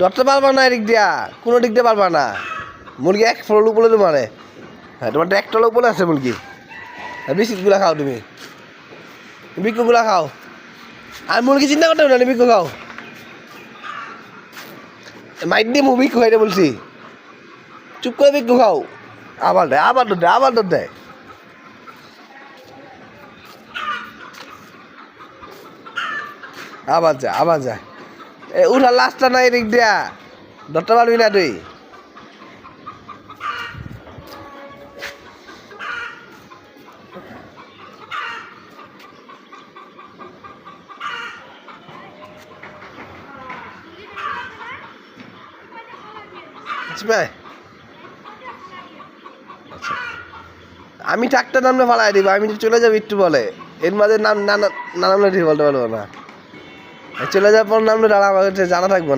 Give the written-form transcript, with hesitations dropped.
ধরতে পারবা না এদিক দিয়া, কোনো দিক দিয়ে পারবা না। মুরগি এক ফ্লোর উপরে তো মারে। হ্যাঁ, তোমার ট্র্যাক্টর উপরে আছে মুরগি। বিস্কিটগুলা খাও তুমি, বিক্ষুগুলা খাও। আর মুরগি চিন্তা করতে হবে না, বিক্ষু খাও। মাইট দিয়ে মুভি খাইতে বলছি, চুপ করে বিক্ষু খাও। আবার দেয়, আবার দেয়, আবার দেয়। আবার যা, আবার যা। উঠার লাস্টটা নাই এদিক দিয়া, ধরতে পারবি না তুই। আমি ট্রাকটা নামলে ফালাই দিব, আমি চলে যাবো একটু বলে, এর মাঝে নামলে ঠিক বলতে পারবো না। চলে যাওয়ার পর নামলে আমার জানা থাকবো না।